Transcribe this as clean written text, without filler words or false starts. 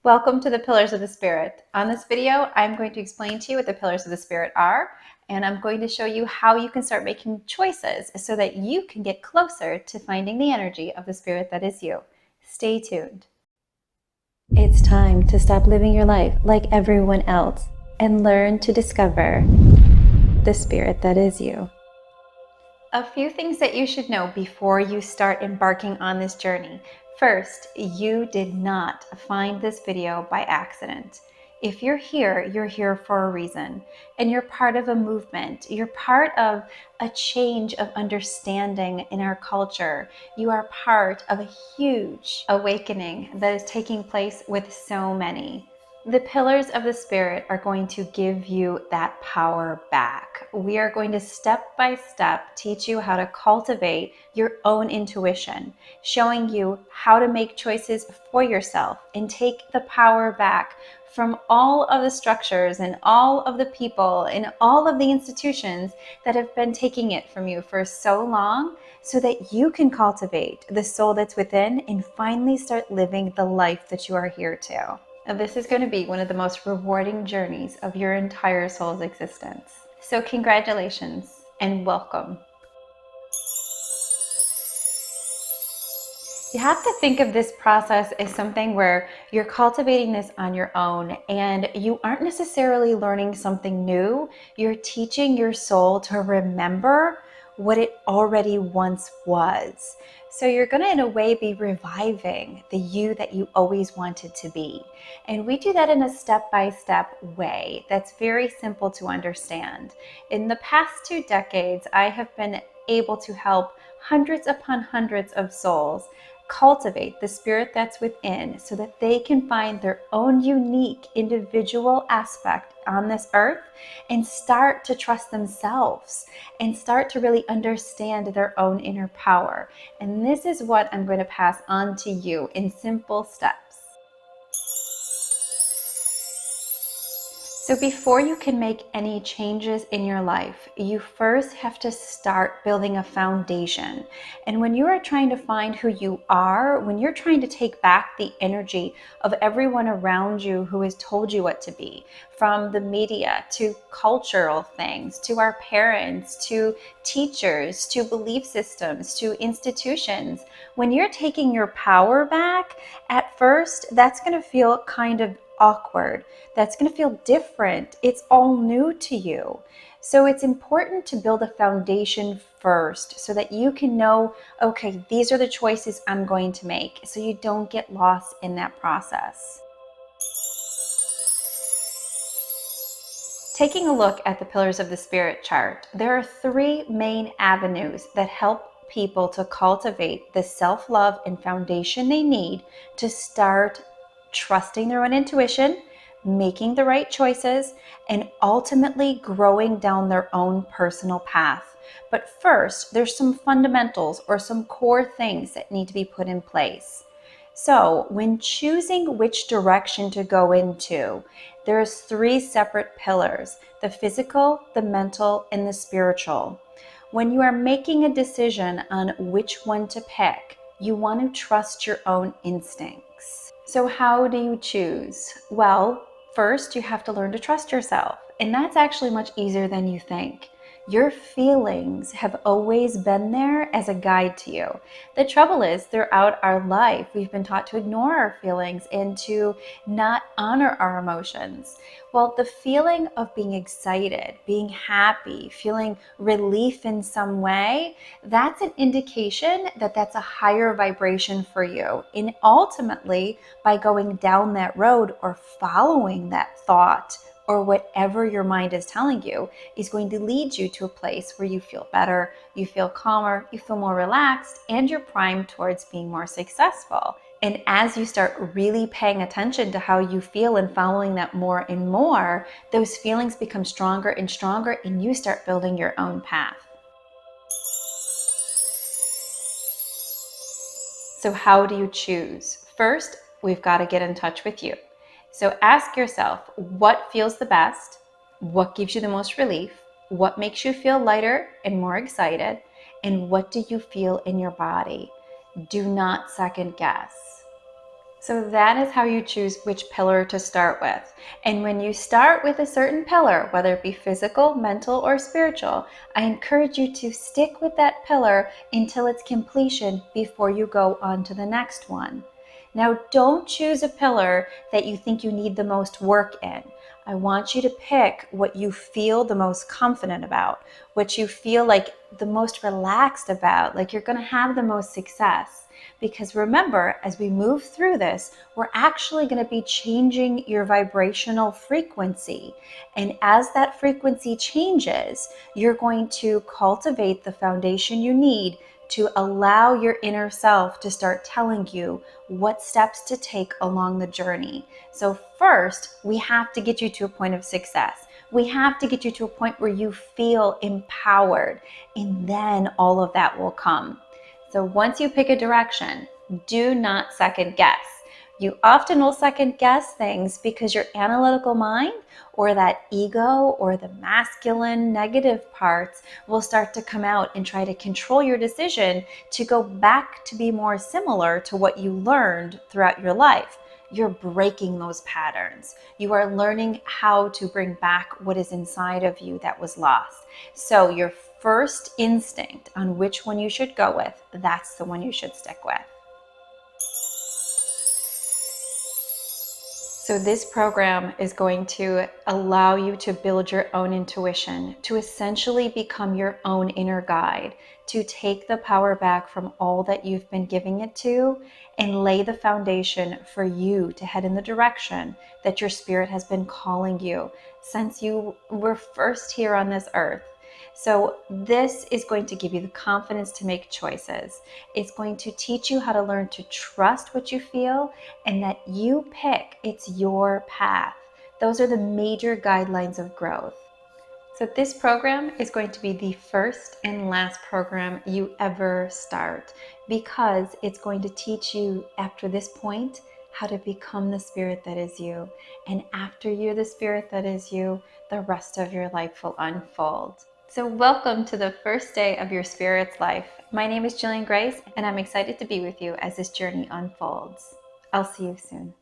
Welcome to the Pillars of the Spirit. On this video, I'm going to explain to you what the Pillars of the Spirit are, and I'm going to show you how you can start making choices so that you can get closer to finding the energy of the Spirit that is you. Stay tuned. It's time to stop living your life like everyone else and learn to discover the Spirit that is you. A few things that you should know before you start embarking on this journey. First, you did not find this video by accident. If you're here for a reason, and you're part of a movement. You're part of a change of understanding in our culture. You are part of a huge awakening that is taking place with so many. The pillars of the Spirit are going to give you that power back. We are going to step by step teach you how to cultivate your own intuition, showing you how to make choices for yourself and take the power back from all of the structures and all of the people and all of the institutions that have been taking it from you for so long, so that you can cultivate the soul that's within and finally start living the life that you are here to. And this is going to be one of the most rewarding journeys of your entire soul's existence. So congratulations and welcome. You have to think of this process as something where you're cultivating this on your own and you aren't necessarily learning something new. You're teaching your soul to remember what it already once was. So you're going to, in a way, be reviving the you that you always wanted to be. And we do that in a step-by-step way that's very simple to understand. In the past 2 decades, I have been able to help hundreds upon hundreds of souls cultivate the spirit that's within so that they can find their own unique individual aspect on this earth and start to trust themselves and start to really understand their own inner power. And this is what I'm going to pass on to you in simple steps. So before you can make any changes in your life, you first have to start building a foundation. And when you are trying to find who you are, when you're trying to take back the energy of everyone around you who has told you what to be, from the media to cultural things, to our parents, to teachers, to belief systems, to institutions, when you're taking your power back, at first, that's going to feel kind of awkward. That's going to feel different. It's all new to you. So it's important to build a foundation first so that you can know, okay, these are the choices I'm going to make, so you don't get lost in that process. Taking a look at the Pillars of the Spirit chart, there are 3 main avenues that help people to cultivate the self-love and foundation they need to start trusting their own intuition, making the right choices, and ultimately growing down their own personal path. But first, there's some fundamentals or some core things that need to be put in place. So when choosing which direction to go into, there's 3 separate pillars: the physical, the mental, and the spiritual. When you are making a decision on which one to pick, you want to trust your own instincts. So how do you choose? Well, first you have to learn to trust yourself, and that's actually much easier than you think. Your feelings have always been there as a guide to you. The trouble is, throughout our life, we've been taught to ignore our feelings and to not honor our emotions. Well, the feeling of being excited, being happy, feeling relief in some way, that's an indication that that's a higher vibration for you. And ultimately, by going down that road or following that thought, or whatever your mind is telling you, is going to lead you to a place where you feel better, you feel calmer, you feel more relaxed, and you're primed towards being more successful. And as you start really paying attention to how you feel and following that more and more, those feelings become stronger and stronger, and you start building your own path. So how do you choose? First, we've got to get in touch with you. So ask yourself, what feels the best? What gives you the most relief? What makes you feel lighter and more excited? And what do you feel in your body? Do not second guess. So that is how you choose which pillar to start with. And when you start with a certain pillar, whether it be physical, mental, or spiritual, I encourage you to stick with that pillar until its completion before you go on to the next one. Now, don't choose a pillar that you think you need the most work in. I want you to pick what you feel the most confident about, what you feel like the most relaxed about, like you're going to have the most success. Because remember, as we move through this, we're actually going to be changing your vibrational frequency. And as that frequency changes, you're going to cultivate the foundation you need to allow your inner self to start telling you what steps to take along the journey. So first, we have to get you to a point of success. We have to get you to a point where you feel empowered, and then all of that will come. So once you pick a direction, do not second guess. You often will second guess things because your analytical mind or that ego or the masculine negative parts will start to come out and try to control your decision to go back to be more similar to what you learned throughout your life. You're breaking those patterns. You are learning how to bring back what is inside of you that was lost. So your first instinct on which one you should go with, that's the one you should stick with. So this program is going to allow you to build your own intuition, to essentially become your own inner guide, to take the power back from all that you've been giving it to and lay the foundation for you to head in the direction that your spirit has been calling you since you were first here on this earth. So this is going to give you the confidence to make choices. It's going to teach you how to learn to trust what you feel and that you pick. It's your path. Those are the major guidelines of growth. So this program is going to be the first and last program you ever start because it's going to teach you after this point how to become the spirit that is you. And after you're the spirit that is you, the rest of your life will unfold. So welcome to the first day of your spirit's life. My name is Jillian Greyse, and I'm excited to be with you as this journey unfolds. I'll see you soon.